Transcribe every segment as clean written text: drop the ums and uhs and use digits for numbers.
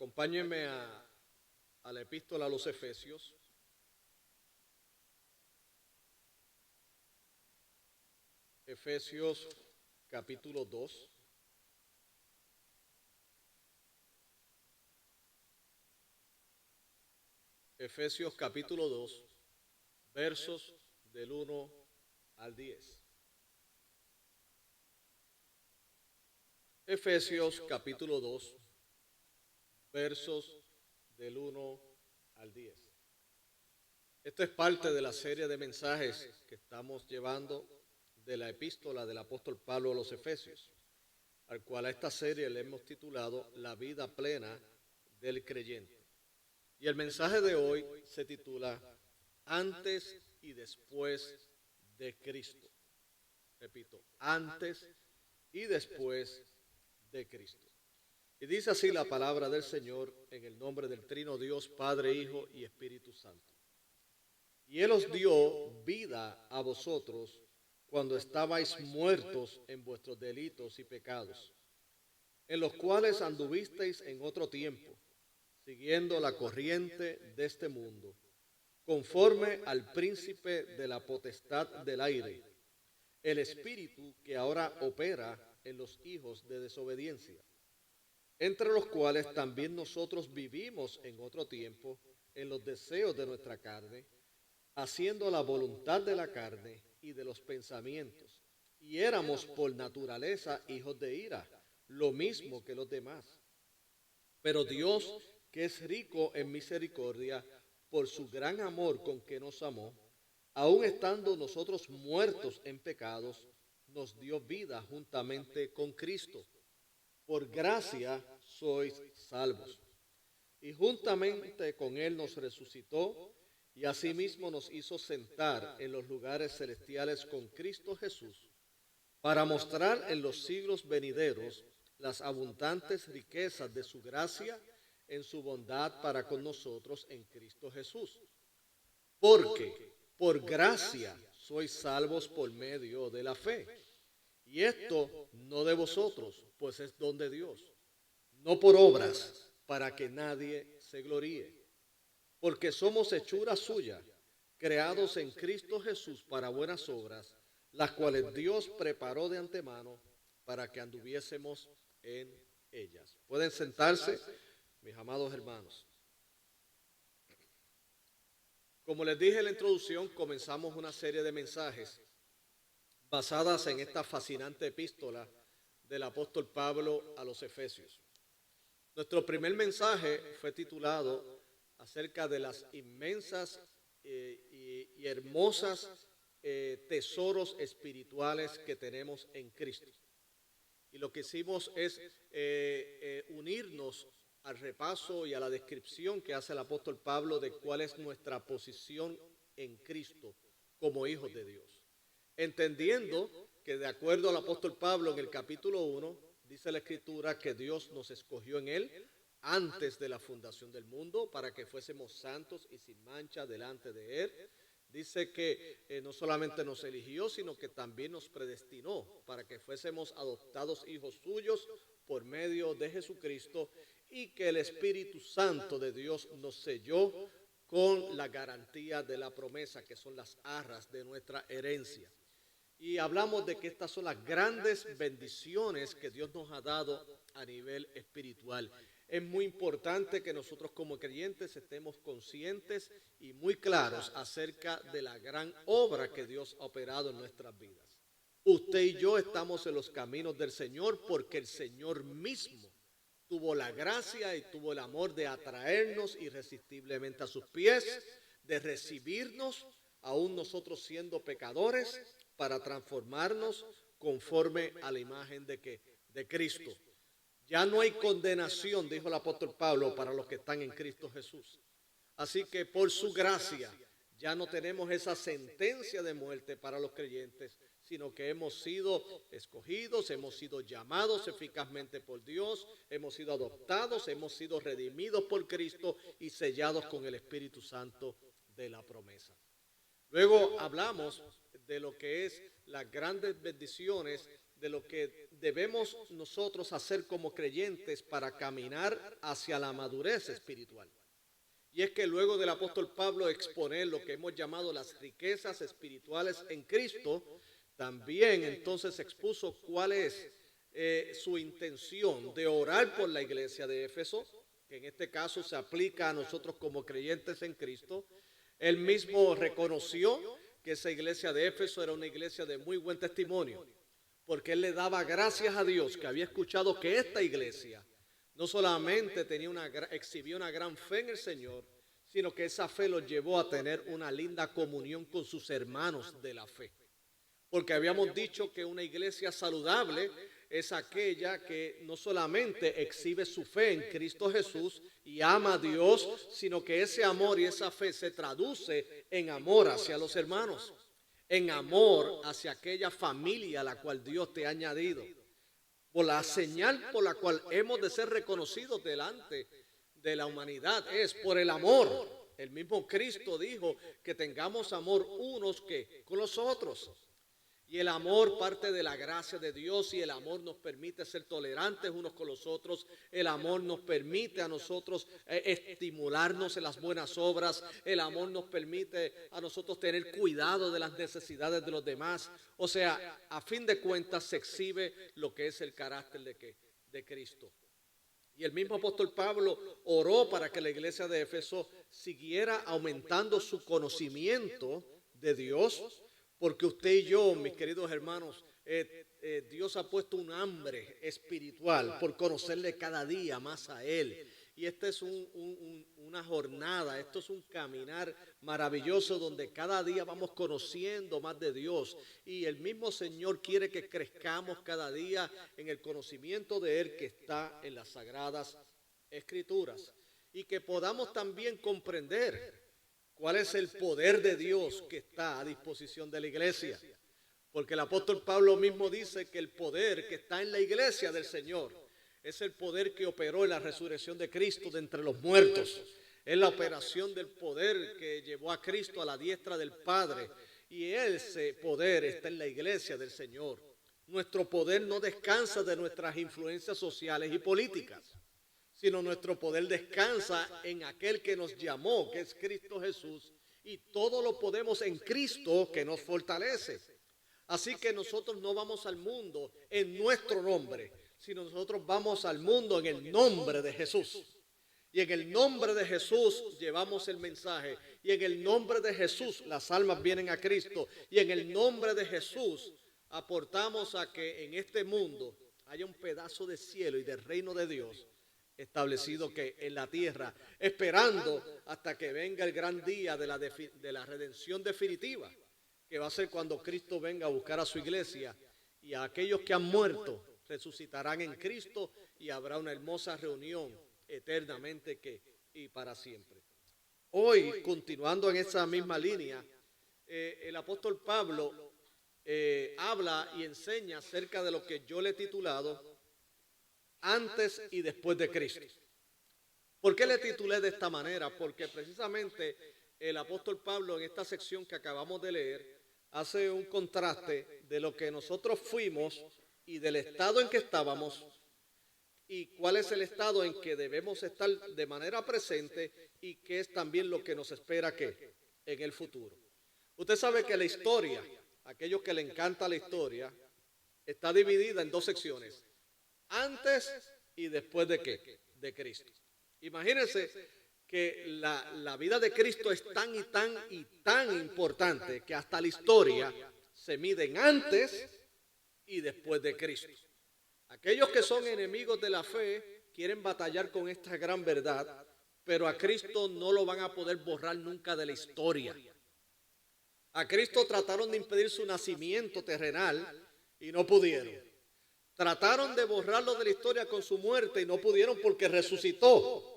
Acompáñenme a la epístola a los Efesios. Efesios capítulo 2. Efesios capítulo 2, versos del 1 al 10. Efesios capítulo 2, versos del 1 al 10. Esto es parte de la serie de mensajes que estamos llevando de la epístola del apóstol Pablo a los Efesios, al cual a esta serie le hemos titulado La vida plena del creyente. Y el mensaje de hoy se titula Antes y después de Cristo. Repito, antes y después de Cristo. Y dice así la palabra del Señor en el nombre del Trino Dios, Padre, Hijo y Espíritu Santo. Y Él os dio vida a vosotros cuando estabais muertos en vuestros delitos y pecados, en los cuales anduvisteis en otro tiempo, siguiendo la corriente de este mundo, conforme al príncipe de la potestad del aire, el espíritu que ahora opera en los hijos de desobediencia, entre los cuales también nosotros vivimos en otro tiempo en los deseos de nuestra carne, haciendo la voluntad de la carne y de los pensamientos, y éramos por naturaleza hijos de ira, lo mismo que los demás. Pero Dios, que es rico en misericordia, por su gran amor con que nos amó, aun estando nosotros muertos en pecados, nos dio vida juntamente con Cristo. Por gracia sois salvos. Y juntamente con Él nos resucitó y asimismo nos hizo sentar en los lugares celestiales con Cristo Jesús, para mostrar en los siglos venideros las abundantes riquezas de su gracia en su bondad para con nosotros en Cristo Jesús. Porque por gracia sois salvos por medio de la fe. Y esto no de vosotros, pues es don de Dios, no por obras, para que nadie se gloríe. Porque somos hechura suya, creados en Cristo Jesús para buenas obras, las cuales Dios preparó de antemano para que anduviésemos en ellas. Pueden sentarse, mis amados hermanos. Como les dije en la introducción, comenzamos una serie de mensajes basadas en esta fascinante epístola del apóstol Pablo a los Efesios. Nuestro primer mensaje fue titulado acerca de las inmensas y hermosas tesoros espirituales que tenemos en Cristo. Y lo que hicimos es unirnos al repaso y a la descripción que hace el apóstol Pablo de cuál es nuestra posición en Cristo como hijos de Dios. Entendiendo que de acuerdo al apóstol Pablo en el capítulo 1, dice la Escritura que Dios nos escogió en Él antes de la fundación del mundo para que fuésemos santos y sin mancha delante de Él. Dice que no solamente nos eligió, sino que también nos predestinó para que fuésemos adoptados hijos suyos por medio de Jesucristo y que el Espíritu Santo de Dios nos selló con la garantía de la promesa, que son las arras de nuestra herencia. Y hablamos de que estas son las grandes bendiciones que Dios nos ha dado a nivel espiritual. Es muy importante que nosotros como creyentes estemos conscientes y muy claros acerca de la gran obra que Dios ha operado en nuestras vidas. Usted y yo estamos en los caminos del Señor porque el Señor mismo tuvo la gracia y tuvo el amor de atraernos irresistiblemente a sus pies, de recibirnos, aún nosotros siendo pecadores, para transformarnos conforme a la imagen de Cristo. Ya no hay condenación, dijo el apóstol Pablo, para los que están en Cristo Jesús. Así que por su gracia ya no tenemos esa sentencia de muerte para los creyentes, sino que hemos sido escogidos, hemos sido llamados eficazmente por Dios, hemos sido adoptados, hemos sido redimidos por Cristo y sellados con el Espíritu Santo de la promesa. Luego hablamos de lo que es las grandes bendiciones de lo que debemos nosotros hacer como creyentes para caminar hacia la madurez espiritual. Y es que luego del apóstol Pablo exponer lo que hemos llamado las riquezas espirituales en Cristo, también entonces expuso cuál es su intención de orar por la iglesia de Éfeso, que en este caso se aplica a nosotros como creyentes en Cristo. Él mismo reconoció que esa iglesia de Éfeso era una iglesia de muy buen testimonio, porque él le daba gracias a Dios que había escuchado que esta iglesia no solamente exhibió una gran fe en el Señor, sino que esa fe los llevó a tener una linda comunión con sus hermanos de la fe. Porque habíamos dicho que una iglesia saludable es aquella que no solamente exhibe su fe en Cristo Jesús y ama a Dios, sino que ese amor y esa fe se traduce en amor hacia los hermanos, en amor hacia aquella familia a la cual Dios te ha añadido, por la señal por la cual hemos de ser reconocidos delante de la humanidad, es por el amor. El mismo Cristo dijo que tengamos amor unos que con los otros. Y el amor parte de la gracia de Dios, y el amor nos permite ser tolerantes unos con los otros. El amor nos permite a nosotros estimularnos en las buenas obras. El amor nos permite a nosotros tener cuidado de las necesidades de los demás. O sea, a fin de cuentas se exhibe lo que es el carácter de Cristo. Y el mismo apóstol Pablo oró para que la iglesia de Éfeso siguiera aumentando su conocimiento de Dios, porque usted y yo, mis queridos hermanos, Dios ha puesto un hambre espiritual por conocerle cada día más a Él. Y esta es una jornada, esto es un caminar maravilloso donde cada día vamos conociendo más de Dios. Y el mismo Señor quiere que crezcamos cada día en el conocimiento de Él que está en las Sagradas Escrituras. Y que podamos también comprender cuál es el poder de Dios que está a disposición de la iglesia. Porque el apóstol Pablo mismo dice que el poder que está en la iglesia del Señor es el poder que operó en la resurrección de Cristo de entre los muertos. Es la operación del poder que llevó a Cristo a la diestra del Padre. Y ese poder está en la iglesia del Señor. Nuestro poder no descansa de nuestras influencias sociales y políticas, sino nuestro poder descansa en aquel que nos llamó, que es Cristo Jesús, y todo lo podemos en Cristo que nos fortalece. Así que nosotros no vamos al mundo en nuestro nombre, sino nosotros vamos al mundo en el nombre de Jesús. Y en el nombre de Jesús llevamos el mensaje, y en el nombre de Jesús las almas vienen a Cristo, y en el nombre de Jesús aportamos a que en este mundo haya un pedazo de cielo y del reino de Dios establecido que en la tierra, esperando hasta que venga el gran día de la redención definitiva, que va a ser cuando Cristo venga a buscar a su iglesia, y a aquellos que han muerto resucitarán en Cristo, y habrá una hermosa reunión eternamente y para siempre. Hoy, continuando en esa misma línea, el apóstol Pablo habla y enseña acerca de lo que yo le he titulado antes y después de Cristo. ¿Por qué le titulé de esta manera? Porque precisamente el apóstol Pablo en esta sección que acabamos de leer hace un contraste de lo que nosotros fuimos y del estado en que estábamos, y cuál es el estado en que debemos estar de manera presente, y qué es también lo que nos espera en el futuro. Usted sabe que la historia, aquellos que le encanta la historia, está dividida en dos secciones: antes y después de Cristo. Imagínense que la vida de Cristo es tan y tan importante que hasta la historia se mide en antes y después de Cristo. Aquellos que son enemigos de la fe quieren batallar con esta gran verdad, pero a Cristo no lo van a poder borrar nunca de la historia. A Cristo trataron de impedir su nacimiento terrenal y no pudieron. Trataron de borrarlo de la historia con su muerte y no pudieron, porque resucitó.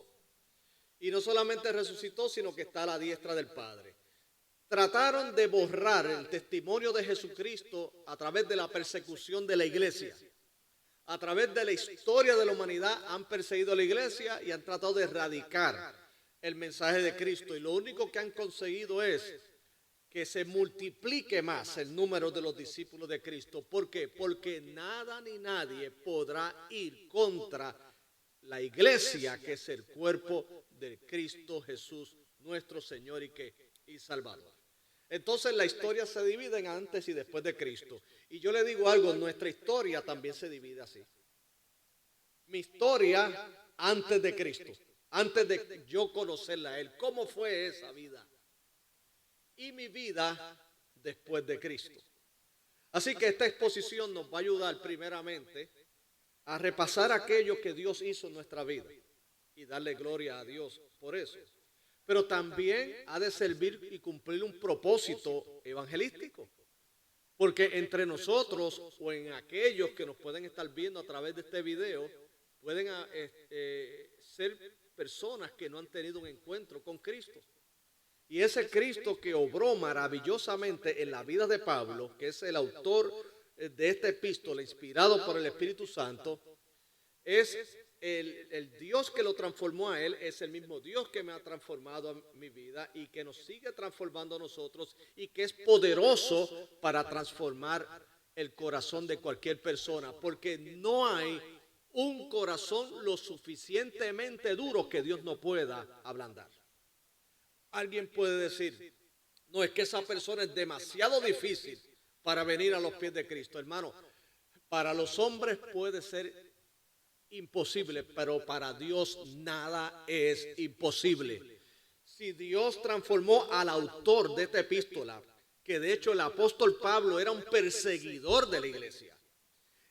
Y no solamente resucitó, sino que está a la diestra del Padre. Trataron de borrar el testimonio de Jesucristo a través de la persecución de la iglesia. A través de la historia de la humanidad han perseguido a la iglesia y han tratado de erradicar el mensaje de Cristo. Y lo único que han conseguido es que se multiplique más el número de los discípulos de Cristo. ¿Por qué? Porque nada ni nadie podrá ir contra la iglesia, que es el cuerpo de Cristo Jesús, nuestro Señor y Salvador. Entonces la historia se divide en antes y después de Cristo. Y yo le digo algo, nuestra historia también se divide así. Mi historia antes de Cristo, antes de yo conocerla a Él, ¿cómo fue esa vida? Y mi vida después de Cristo. Así que esta exposición nos va a ayudar primeramente a repasar aquello que Dios hizo en nuestra vida y darle gloria a Dios por eso. Pero también ha de servir y cumplir un propósito evangelístico. Porque entre nosotros o en aquellos que nos pueden estar viendo a través de este video, pueden ser personas que no han tenido un encuentro con Cristo. Y ese Cristo que obró maravillosamente en la vida de Pablo, que es el autor de esta epístola, inspirado por el Espíritu Santo, es el Dios que lo transformó a él, es el mismo Dios que me ha transformado a mi vida y que nos sigue transformando a nosotros y que es poderoso para transformar el corazón de cualquier persona, porque no hay un corazón lo suficientemente duro que Dios no pueda ablandar. Alguien puede decir, no, es que esa persona es demasiado difícil para venir a los pies de Cristo. Hermano, para los hombres puede ser imposible, pero para Dios nada es imposible. Si Dios transformó al autor de esta epístola, que de hecho el apóstol Pablo era un perseguidor de la iglesia,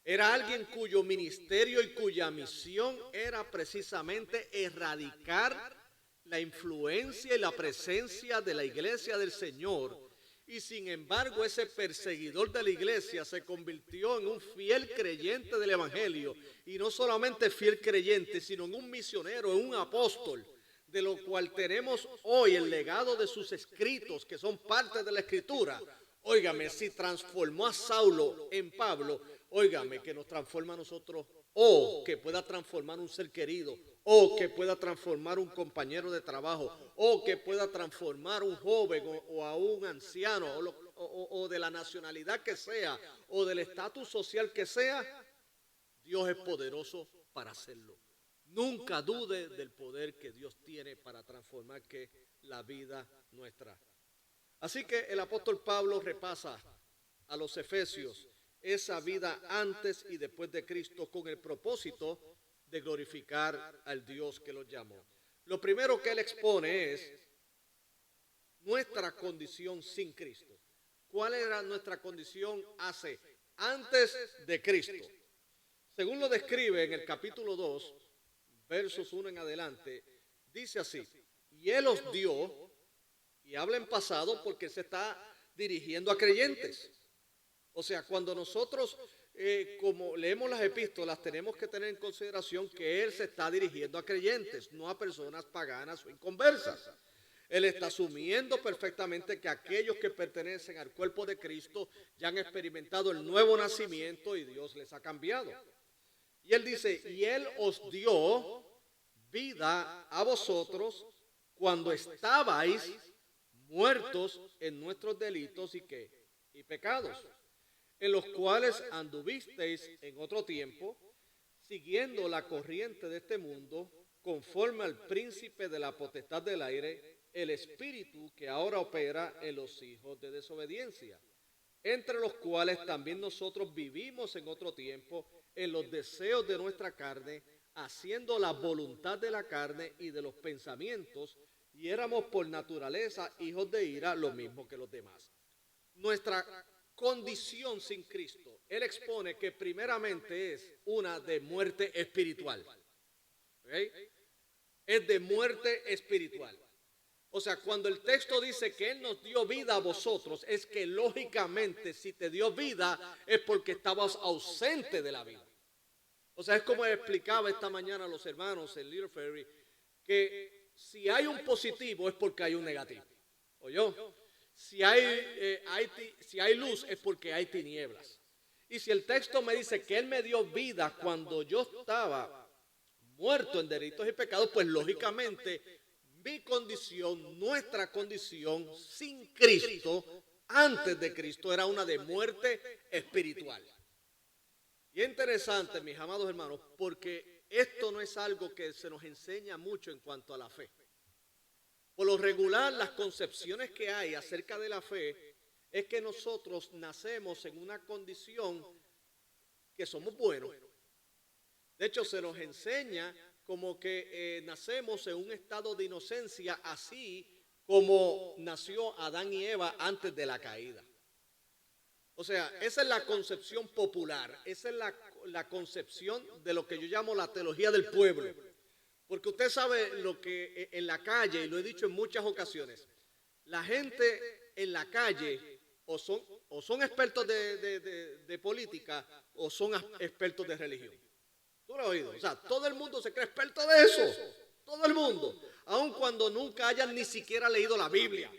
era alguien cuyo ministerio y cuya misión era precisamente erradicar la influencia y la presencia de la iglesia del Señor, y sin embargo ese perseguidor de la iglesia se convirtió en un fiel creyente del evangelio, y no solamente fiel creyente, sino en un misionero, en un apóstol, de lo cual tenemos hoy el legado de sus escritos, que son parte de la escritura. Óigame, si transformó a Saulo en Pablo, óigame, que nos transforma a nosotros, o que pueda transformar un ser querido, o que pueda transformar un compañero de trabajo, o que pueda transformar un joven o a un anciano, o de la nacionalidad que sea, o del estatus social que sea. Dios es poderoso para hacerlo. Nunca dude del poder que Dios tiene para transformar la vida nuestra. Así que el apóstol Pablo repasa a los efesios esa vida antes y después de Cristo con el propósito de glorificar al Dios que los llamó. Lo primero que él expone es nuestra condición sin Cristo. ¿Cuál era nuestra condición antes de Cristo? Según lo describe en el capítulo 2, versos 1 en adelante, dice así: y Él os dio, y habla en pasado porque se está dirigiendo a creyentes. O sea, cuando nosotros, como leemos las epístolas, tenemos que tener en consideración que Él se está dirigiendo a creyentes, no a personas paganas o inconversas. Él está asumiendo perfectamente que aquellos que pertenecen al cuerpo de Cristo ya han experimentado el nuevo nacimiento y Dios les ha cambiado. Y Él dice, y Él os dio vida a vosotros cuando estabais muertos en nuestros delitos y pecados, en los cuales anduvisteis en otro tiempo, siguiendo la corriente de este mundo, conforme al príncipe de la potestad del aire, el espíritu que ahora opera en los hijos de desobediencia, entre los cuales también nosotros vivimos en otro tiempo, en los deseos de nuestra carne, haciendo la voluntad de la carne y de los pensamientos, y éramos por naturaleza hijos de ira, lo mismo que los demás. Nuestra condición sin Cristo, él expone que primeramente es una de muerte espiritual. ¿Okay? Es de muerte espiritual. O sea, cuando el texto dice que Él nos dio vida a vosotros, es que lógicamente si te dio vida es porque estabas ausente de la vida. O sea, es como explicaba esta mañana a los hermanos en Little Ferry, que si hay un positivo es porque hay un negativo. ¿Oyó? Si hay luz es porque hay tinieblas. Y si el texto me dice que Él me dio vida cuando yo estaba muerto en delitos y pecados, pues lógicamente mi condición, nuestra condición sin Cristo, antes de Cristo, era una de muerte espiritual. Y es interesante, mis amados hermanos, porque esto no es algo que se nos enseña mucho en cuanto a la fe. Por lo regular, las concepciones que hay acerca de la fe es que nosotros nacemos en una condición que somos buenos. De hecho, se nos enseña como que nacemos en un estado de inocencia, así como nació Adán y Eva antes de la caída. O sea, esa es la concepción popular, esa es la concepción de lo que yo llamo la teología del pueblo. Porque usted sabe lo que en la calle, y lo he dicho en muchas ocasiones, la gente en la calle o son expertos de política o son expertos de religión. ¿Tú lo has oído? O sea, todo el mundo se cree experto de eso. Todo el mundo. Aun cuando nunca hayan ni siquiera leído la Biblia.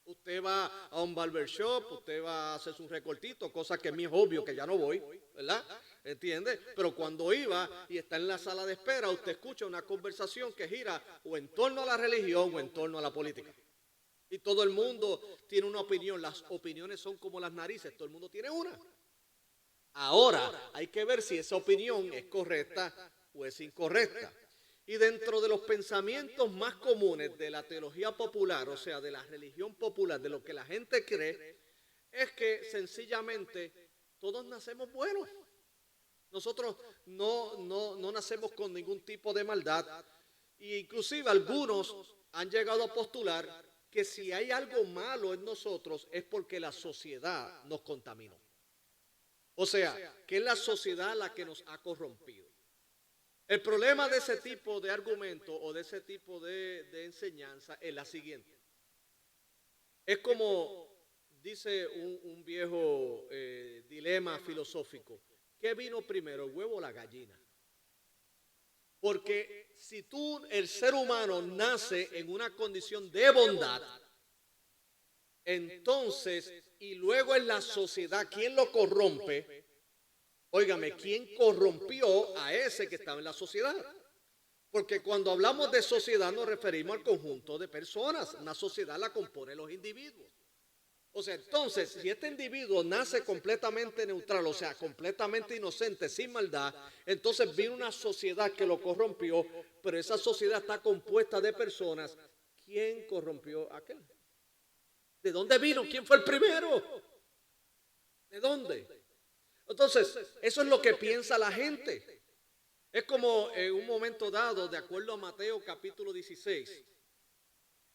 Usted va a un barbershop, usted va a hacer un recortito, cosa que a mí es obvio que ya no voy, ¿verdad? ¿Entiende? Pero cuando iba y está en la sala de espera, usted escucha una conversación que gira o en torno a la religión o en torno a la política. Y todo el mundo tiene una opinión. Las opiniones son como las narices, todo el mundo tiene una. Ahora hay que ver si esa opinión es correcta o es incorrecta. Y dentro de los pensamientos más comunes de la teología popular, o sea, de la religión popular, de lo que la gente cree, es que sencillamente todos nacemos buenos. Nosotros no nacemos con ningún tipo de maldad. E inclusive algunos han llegado a postular que si hay algo malo en nosotros es porque la sociedad nos contaminó. O sea, que es la sociedad la que nos ha corrompido. El problema de ese tipo de argumento o de ese tipo de enseñanza es la siguiente. Es como dice un viejo dilema filosófico. ¿Qué vino primero, el huevo o la gallina? Porque si el ser humano nace en una condición de bondad, entonces, y luego en la sociedad, ¿quién lo corrompe? Óigame, ¿quién corrompió a ese que estaba en la sociedad? Porque cuando hablamos de sociedad nos referimos al conjunto de personas. Una sociedad la componen los individuos. O sea, entonces, si este individuo nace completamente neutral, o sea, completamente inocente, sin maldad, entonces viene una sociedad que lo corrompió, pero esa sociedad está compuesta de personas. ¿Quién corrompió a aquel? ¿De dónde vino? ¿Quién fue el primero? ¿De dónde? Entonces, eso es lo que piensa la gente. Es como en un momento dado, de acuerdo a Mateo capítulo 16,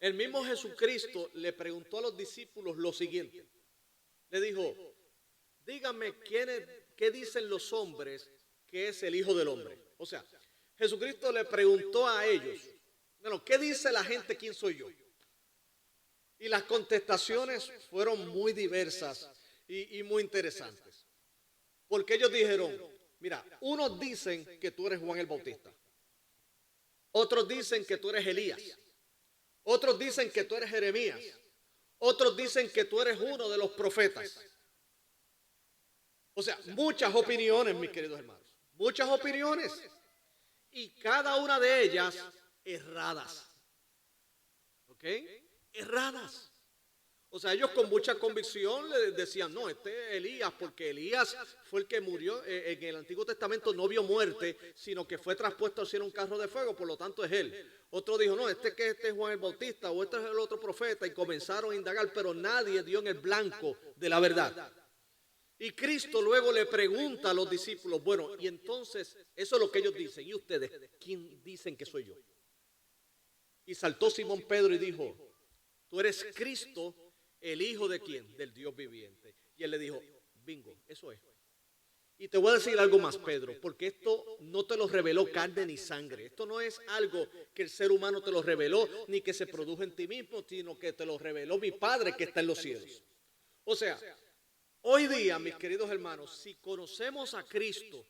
el mismo Jesucristo le preguntó a los discípulos lo siguiente. Le dijo, díganme qué dicen los hombres que es el Hijo del Hombre. O sea, Jesucristo le preguntó a ellos, bueno, ¿qué dice la gente quién soy yo? Y las contestaciones fueron muy diversas y muy interesantes. Porque ellos dijeron, mira, unos dicen que tú eres Juan el Bautista. Otros dicen que tú eres Elías. Otros dicen que tú eres Jeremías. Otros dicen que tú eres uno de los profetas. O sea, muchas opiniones, mis queridos hermanos. Muchas opiniones. Y cada una de ellas erradas. ¿Ok? Erradas. O sea, ellos con mucha convicción le decían, no, este es Elías, porque Elías fue el que murió en el Antiguo Testamento, no vio muerte, sino que fue traspuesto al cielo un carro de fuego, por lo tanto es él. Otro dijo, no, este es Juan el Bautista, o este es el otro profeta, y comenzaron a indagar, pero nadie dio en el blanco de la verdad. Y Cristo luego le pregunta a los discípulos, bueno, y entonces, eso es lo que ellos dicen, ¿y ustedes quién dicen que soy yo? Y saltó Simón Pedro y dijo, tú eres Cristo, ¿el Hijo de quién? Del Dios viviente. Y él le dijo, bingo, eso es. Y te voy a decir algo más, Pedro, porque esto no te lo reveló carne ni sangre. Esto no es algo que el ser humano te lo reveló, ni que se produjo en ti mismo, sino que te lo reveló mi Padre que está en los cielos. O sea, hoy día, mis queridos hermanos, si conocemos a Cristo,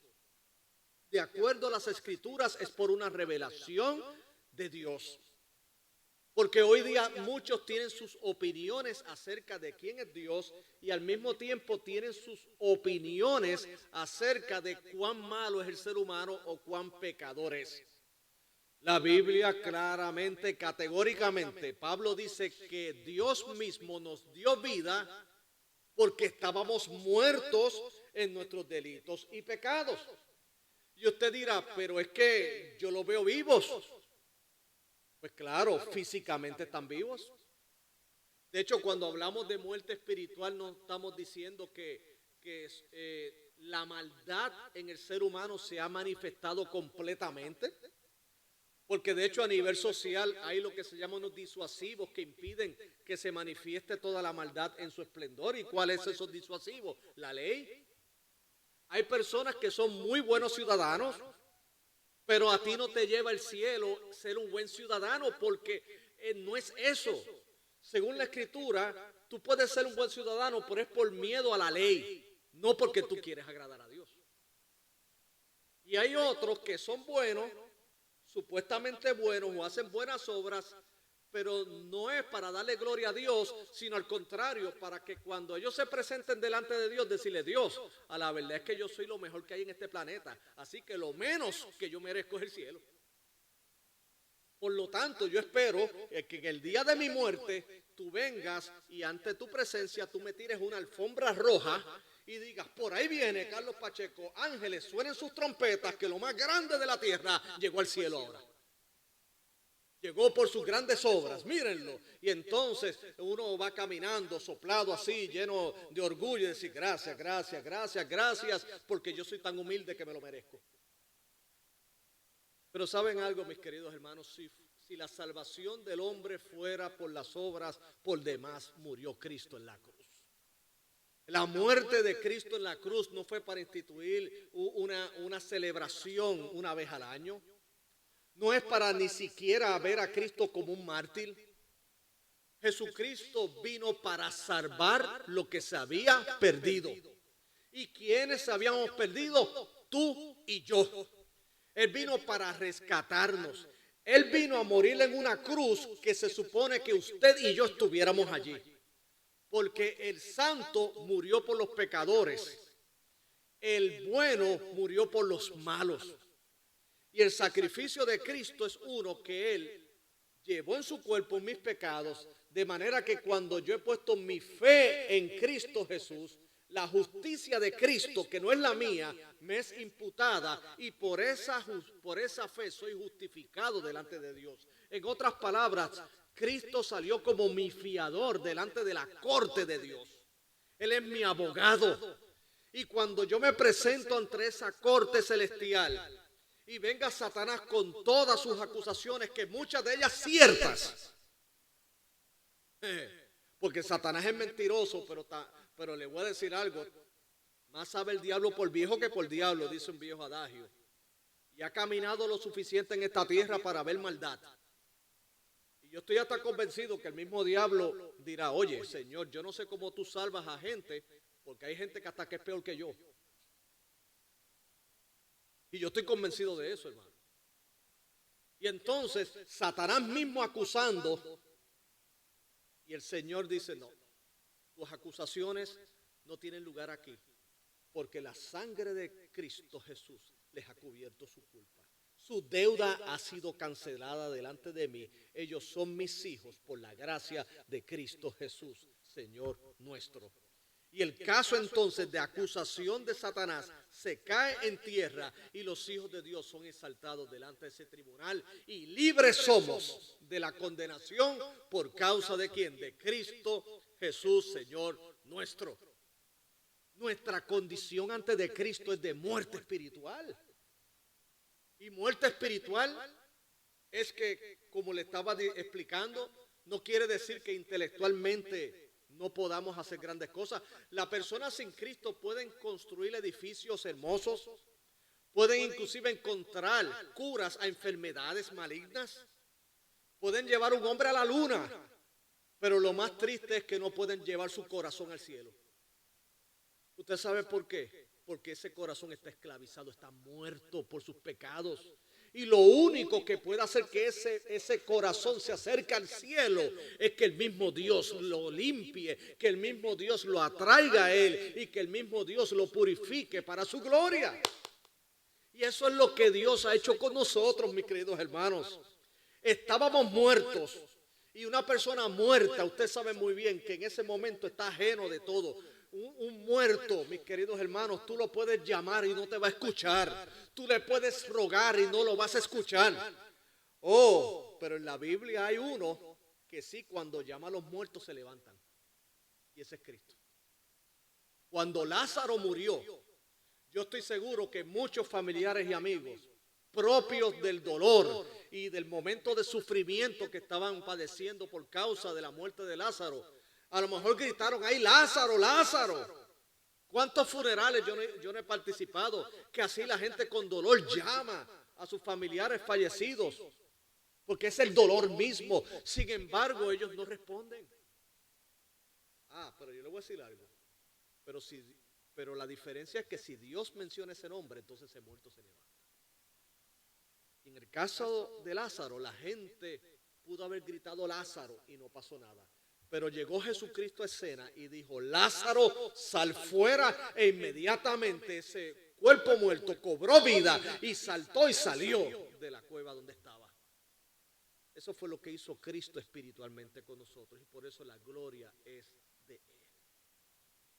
de acuerdo a las Escrituras, es por una revelación de Dios. Porque hoy día muchos tienen sus opiniones acerca de quién es Dios y al mismo tiempo tienen sus opiniones acerca de cuán malo es el ser humano o cuán pecador es. La Biblia claramente, categóricamente, Pablo dice que Dios mismo nos dio vida porque estábamos muertos en nuestros delitos y pecados. Y usted dirá, pero es que yo los veo vivos. Pues claro, físicamente están vivos. De hecho, cuando hablamos de muerte espiritual, no estamos diciendo que la maldad en el ser humano se ha manifestado completamente. Porque de hecho a nivel social hay lo que se llaman unos disuasivos que impiden que se manifieste toda la maldad en su esplendor. ¿Y cuál es esos disuasivos? La ley. Hay personas que son muy buenos ciudadanos, pero a ti no te lleva el cielo ser un buen ciudadano porque no es eso. Según la Escritura, tú puedes ser un buen ciudadano, pero es por miedo a la ley, no porque tú quieres agradar a Dios. Y hay otros que son buenos, supuestamente buenos o hacen buenas obras, pero no es para darle gloria a Dios, sino al contrario, para que cuando ellos se presenten delante de Dios, decirle: Dios, a la verdad es que yo soy lo mejor que hay en este planeta, así que lo menos que yo merezco es el cielo. Por lo tanto, yo espero que en el día de mi muerte tú vengas y ante tu presencia tú me tires una alfombra roja y digas: por ahí viene Carlos Pacheco, ángeles, suenen sus trompetas, que lo más grande de la tierra llegó al cielo ahora. Llegó por sus grandes obras, mírenlo. Y entonces uno va caminando soplado así, lleno de orgullo, y decir: gracias, gracias, gracias, gracias, porque yo soy tan humilde que me lo merezco. Pero ¿saben algo, mis queridos hermanos? Si la salvación del hombre fuera por las obras, por demás murió Cristo en la cruz. La muerte de Cristo en la cruz no fue para instituir una celebración una vez al año. No es para ni siquiera ver a Cristo como un mártir. Jesucristo vino para salvar lo que se había perdido. ¿Y quiénes habíamos perdido? Tú y yo. Él vino para rescatarnos. Él vino a morir en una cruz que se supone que usted y yo estuviéramos allí. Porque el santo murió por los pecadores. El bueno murió por los malos. Y el sacrificio de Cristo es uno que Él llevó en su cuerpo mis pecados, de manera que cuando yo he puesto mi fe en Cristo Jesús, la justicia de Cristo, que no es la mía, me es imputada y por esa fe soy justificado delante de Dios. En otras palabras, Cristo salió como mi fiador delante de la corte de Dios. Él es mi abogado. Y cuando yo me presento ante esa corte celestial y venga Satanás con todas sus acusaciones, que muchas de ellas ciertas, porque Satanás es mentiroso, pero le voy a decir algo: más sabe el diablo por viejo que por diablo, dice un viejo adagio. Y ha caminado lo suficiente en esta tierra para ver maldad. Y yo estoy hasta convencido que el mismo diablo dirá: oye, Señor, yo no sé cómo tú salvas a gente, porque hay gente que hasta que es peor que yo. Y yo estoy convencido de eso, hermano. Y entonces Satanás mismo acusando, y el Señor dice: no, tus acusaciones no tienen lugar aquí, porque la sangre de Cristo Jesús les ha cubierto su culpa. Su deuda ha sido cancelada delante de mí. Ellos son mis hijos por la gracia de Cristo Jesús, Señor nuestro. Y el caso entonces de acusación de Satanás se cae en tierra y los hijos de Dios son exaltados delante de ese tribunal y libres somos de la condenación por causa de ¿quién? De Cristo Jesús, Señor nuestro. Nuestra condición antes de Cristo es de muerte espiritual. Y muerte espiritual es que, como le estaba explicando, no quiere decir que intelectualmente no podamos hacer grandes cosas. Las personas sin Cristo pueden construir edificios hermosos, pueden inclusive encontrar curas a enfermedades malignas, pueden llevar un hombre a la luna, pero lo más triste es que no pueden llevar su corazón al cielo. ¿Usted sabe por qué? Porque ese corazón está esclavizado, está muerto por sus pecados. Y lo único que puede hacer que ese corazón se acerque al cielo es que el mismo Dios lo limpie, que el mismo Dios lo atraiga a Él y que el mismo Dios lo purifique para su gloria. Y eso es lo que Dios ha hecho con nosotros, mis queridos hermanos. Estábamos muertos. Y una persona muerta, usted sabe muy bien que en ese momento está ajeno de todo. Un muerto, mis queridos hermanos, tú lo puedes llamar y no te va a escuchar. Tú le puedes rogar y no lo vas a escuchar. Oh, pero en la Biblia hay uno que sí, cuando llama a los muertos se levantan. Y ese es Cristo. Cuando Lázaro murió, yo estoy seguro que muchos familiares y amigos, propios del dolor y del momento de sufrimiento que estaban padeciendo por causa de la muerte de Lázaro, a lo mejor gritaron, ¡ay, Lázaro, Lázaro! ¿Cuántos funerales yo no he participado? Que así la gente con dolor llama a sus familiares fallecidos, porque es el dolor mismo. Sin embargo, ellos no responden. Pero yo le voy a decir algo. Pero la diferencia es que si Dios menciona ese nombre, entonces ese muerto se levanta. Y en el caso de Lázaro, la gente pudo haber gritado Lázaro y no pasó nada. Pero llegó Jesucristo a escena y dijo, Lázaro, sal fuera, e inmediatamente ese cuerpo muerto cobró vida y saltó y salió de la cueva donde estaba. Eso fue lo que hizo Cristo espiritualmente con nosotros y por eso la gloria es de Él.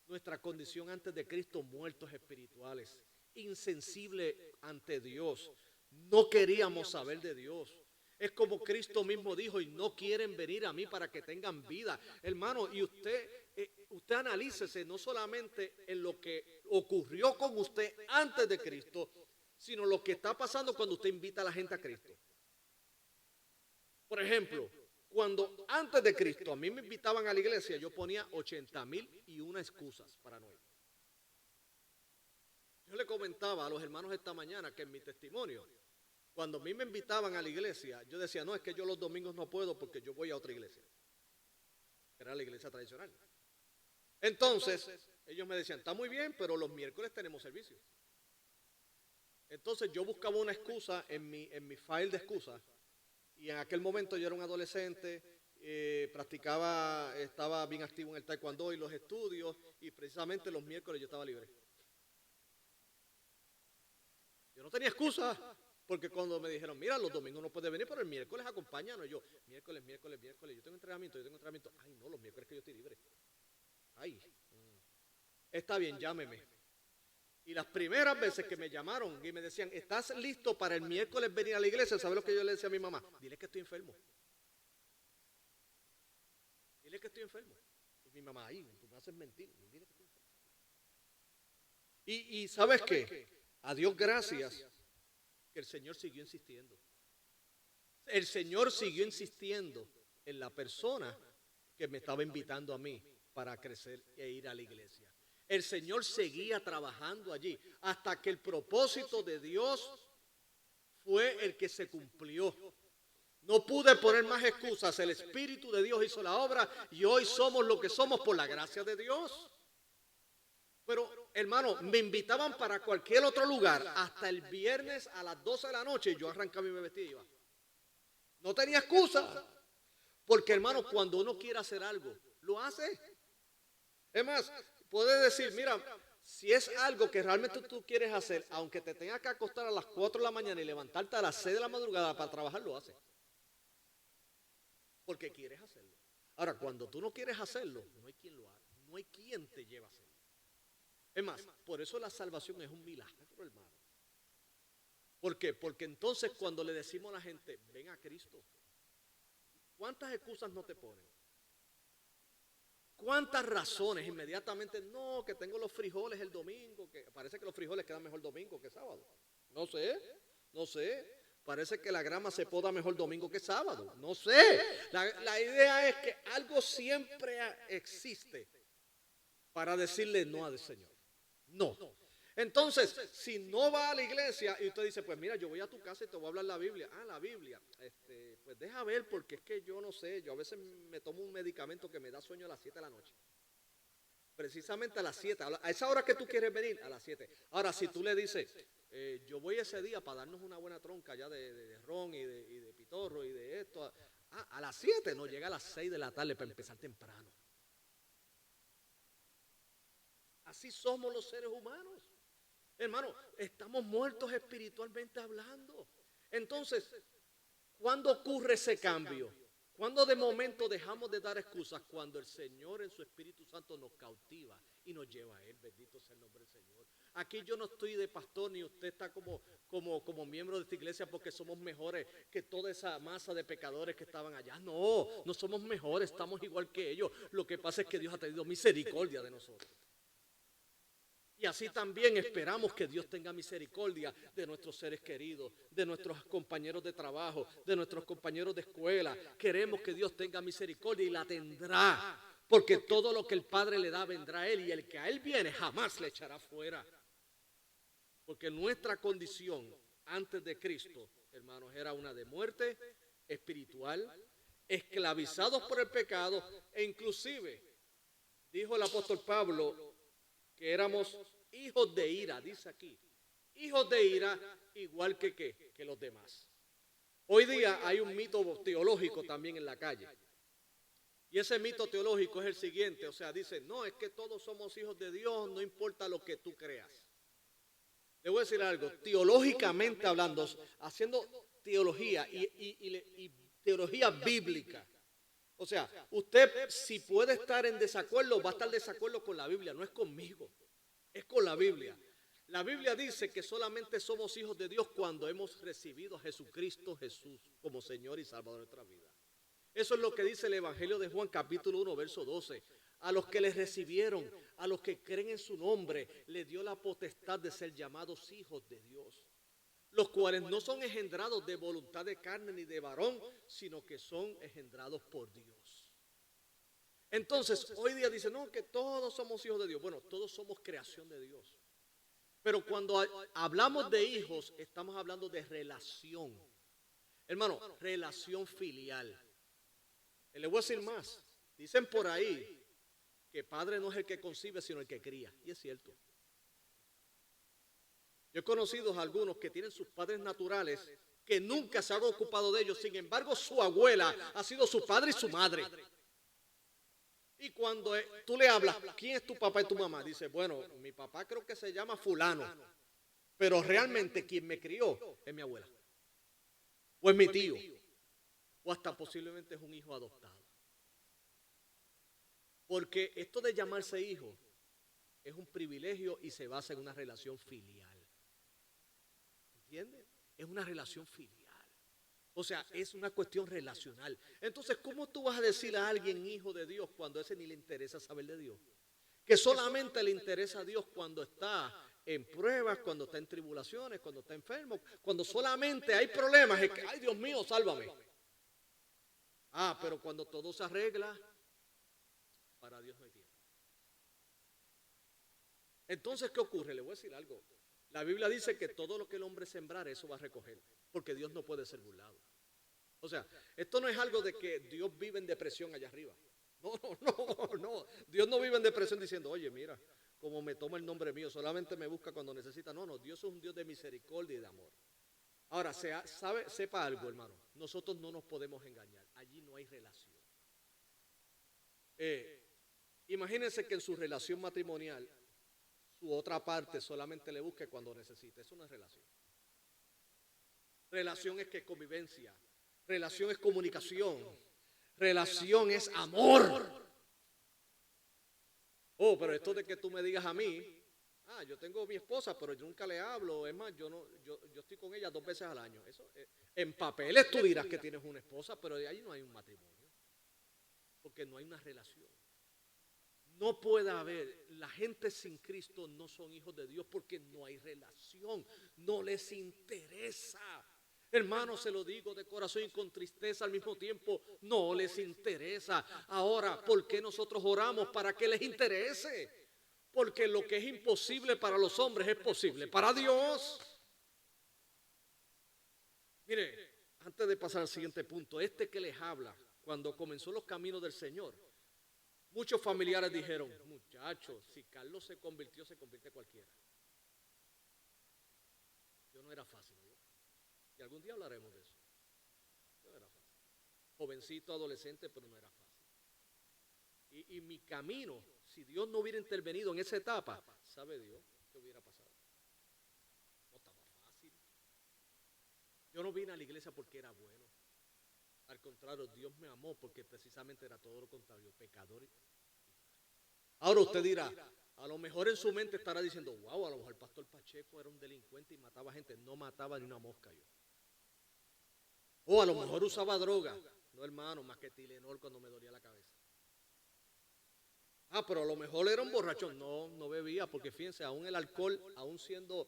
Nuestra condición antes de Cristo, muertos espirituales, insensibles ante Dios. No queríamos saber de Dios. Es como Cristo mismo dijo, y no quieren venir a mí para que tengan vida. Hermano, y usted analícese no solamente en lo que ocurrió con usted antes de Cristo, sino lo que está pasando cuando usted invita a la gente a Cristo. Por ejemplo, cuando antes de Cristo a mí me invitaban a la iglesia, yo ponía 80,001 excusas para no ir. Yo le comentaba a los hermanos esta mañana que en mi testimonio, cuando a mí me invitaban a la iglesia, yo decía, no, es que yo los domingos no puedo porque yo voy a otra iglesia. Era la iglesia tradicional. Entonces, ellos me decían, está muy bien, pero los miércoles tenemos servicio. Entonces yo buscaba una excusa en mi file de excusas. Y en aquel momento yo era un adolescente, estaba bien activo en el taekwondo y los estudios, y precisamente los miércoles yo estaba libre. Yo no tenía excusa, porque cuando me dijeron, mira, los domingos no puedes venir, pero el miércoles acompáñanos. Yo, miércoles, yo tengo entrenamiento. Ay, no, los miércoles que yo estoy libre. Ay, está bien, llámeme. Y las primeras veces que me llamaron y me decían, ¿estás listo para el miércoles venir a la iglesia? ¿Sabes lo que yo le decía a mi mamá? Dile que estoy enfermo. Dile que estoy enfermo. Y mi mamá, ay, tú me haces mentir. Dile que estoy enfermo. Y ¿sabes qué? A Dios gracias que el Señor siguió insistiendo. El Señor siguió insistiendo en la persona que me estaba invitando a mí para crecer e ir a la iglesia. El Señor seguía trabajando allí hasta que el propósito de Dios fue el que se cumplió. No pude poner más excusas. El Espíritu de Dios hizo la obra y hoy somos lo que somos por la gracia de Dios. Pero, hermano, me invitaban para cualquier otro lugar. Hasta el viernes a las 12 de la noche yo arrancaba y me vestía y iba. No tenía excusa. Porque, hermano, cuando uno quiere hacer algo, lo hace. Es más, puedes decir, mira, si es algo que realmente tú quieres hacer, aunque te tengas que acostar a las 4 de la mañana y levantarte a las 6 de la madrugada para trabajar, lo haces. Porque quieres hacerlo. Ahora, cuando tú no quieres hacerlo, no hay quien lo haga. No hay quien te lleve a hacerlo. Es más, por eso la salvación es un milagro, hermano. ¿Por qué? Porque entonces cuando le decimos a la gente, ven a Cristo, ¿cuántas excusas no te ponen? ¿Cuántas razones inmediatamente? No, que tengo los frijoles el domingo, que parece que los frijoles quedan mejor domingo que sábado. No sé. Parece que la grama se poda mejor domingo que sábado. No sé. La idea es que algo siempre existe para decirle no al Señor. No. Entonces, si no va a la iglesia y usted dice, pues mira, yo voy a tu casa y te voy a hablar la Biblia. La Biblia. Pues deja ver, porque es que yo no sé, yo a veces me tomo un medicamento que me da sueño a las 7 de la noche. Precisamente a las 7, a esa hora que tú quieres venir, a las 7. Ahora, si tú le dices, yo voy ese día para darnos una buena tronca ya de ron y de pitorro y de esto, a las 7, no, llega a las 6 de la tarde para empezar temprano. Así somos los seres humanos. Hermano, estamos muertos espiritualmente hablando. Entonces, ¿cuándo ocurre ese cambio? ¿Cuándo de momento dejamos de dar excusas? Cuando el Señor en su Espíritu Santo nos cautiva y nos lleva a Él. Bendito sea el nombre del Señor. Aquí yo no estoy de pastor ni usted está como miembro de esta iglesia porque somos mejores que toda esa masa de pecadores que estaban allá. No, no somos mejores, estamos igual que ellos. Lo que pasa es que Dios ha tenido misericordia de nosotros. Y así también esperamos que Dios tenga misericordia de nuestros seres queridos, de nuestros compañeros de trabajo, de nuestros compañeros de escuela. Queremos que Dios tenga misericordia y la tendrá, porque todo lo que el Padre le da vendrá a Él y el que a Él viene jamás le echará fuera. Porque nuestra condición antes de Cristo, hermanos, era una de muerte espiritual, esclavizados por el pecado e inclusive, dijo el apóstol Pablo, que éramos hijos de ira, dice aquí, hijos de ira igual que los demás. Hoy día hay un mito teológico también en la calle. Y ese mito teológico es el siguiente, o sea, dice, no, es que todos somos hijos de Dios, no importa lo que tú creas. Le voy a decir algo, teológicamente hablando, haciendo teología y teología bíblica. O sea, usted si puede estar en desacuerdo, va a estar en desacuerdo con la Biblia, no es conmigo, es con la Biblia. La Biblia dice que solamente somos hijos de Dios cuando hemos recibido a Jesucristo Jesús como Señor y Salvador de nuestra vida. Eso es lo que dice el Evangelio de Juan, capítulo 1, verso 12. A los que les recibieron, a los que creen en su nombre, le dio la potestad de ser llamados hijos de Dios. Los cuales no son engendrados de voluntad de carne ni de varón, sino que son engendrados por Dios. Entonces, hoy día dicen, no, que todos somos hijos de Dios. Bueno, todos somos creación de Dios. Pero cuando hablamos de hijos, estamos hablando de relación. Hermano, relación filial. Le voy a decir más. Dicen por ahí que padre no es el que concibe, sino el que cría. Y es cierto. Yo he conocido a algunos que tienen sus padres naturales que nunca se han ocupado de ellos. Sin embargo, su abuela ha sido su padre y su madre. Y cuando tú le hablas, ¿quién es tu papá y tu mamá? Dice, bueno, mi papá creo que se llama fulano. Pero realmente quien me crió es mi abuela. O es mi tío. O hasta posiblemente es un hijo adoptado. Porque esto de llamarse hijo es un privilegio y se basa en una relación filial. ¿Entiendes? Es una relación filial. O sea, es una cuestión relacional. Entonces, ¿cómo tú vas a decir a alguien hijo de Dios cuando a ese ni le interesa saber de Dios? Que solamente le interesa a Dios cuando está en pruebas, cuando está en tribulaciones, cuando está enfermo, cuando solamente hay problemas, es que, ay Dios mío, sálvame. Ah, pero cuando todo se arregla, para Dios no hay tiempo. Entonces, ¿qué ocurre? Le voy a decir algo. La Biblia dice que todo lo que el hombre sembrar, eso va a recoger, porque Dios no puede ser burlado. O sea, esto no es algo de que Dios vive en depresión allá arriba. No. Dios no vive en depresión diciendo, oye, mira, como me toma el nombre mío, solamente me busca cuando necesita. No, Dios es un Dios de misericordia y de amor. Ahora, sepa algo, hermano, nosotros no nos podemos engañar. Allí no hay relación. Imagínense que en su relación matrimonial, su otra parte solamente le busque cuando necesite. Eso no es relación. Relación es que convivencia. Relación es comunicación. Relación es amor. Oh, pero esto de que tú me digas a mí, yo tengo mi esposa, pero yo nunca le hablo. Es más, yo estoy con ella 2 veces al año. Eso, en papeles tú dirás que tienes una esposa, pero de ahí no hay un matrimonio. Porque no hay una relación. No puede haber, la gente sin Cristo no son hijos de Dios porque no hay relación, no les interesa. Hermano, se lo digo de corazón y con tristeza al mismo tiempo, no les interesa. Ahora, ¿por qué nosotros oramos? Para que les interese. Porque lo que es imposible para los hombres es posible para Dios. Mire, antes de pasar al siguiente punto, que les habla, cuando comenzó los caminos del Señor, muchos familiares dijeron, muchachos, si Carlos se convirtió, se convierte cualquiera. Yo no era fácil, ¿no? Y algún día hablaremos de eso. No era fácil. Jovencito, adolescente, pero no era fácil. Y mi camino, si Dios no hubiera intervenido en esa etapa, ¿sabe Dios qué hubiera pasado? Yo no vine a la iglesia porque era bueno. Al contrario, Dios me amó porque precisamente era todo lo contrario, pecador. Ahora usted dirá, a lo mejor en su mente estará diciendo, wow, a lo mejor el pastor Pacheco era un delincuente y mataba gente. No mataba ni una mosca yo. O a lo mejor usaba droga. No, hermano, más que Tilenol cuando me dolía la cabeza. Pero a lo mejor era un borracho. No, no bebía, porque fíjense, aún el alcohol, aún siendo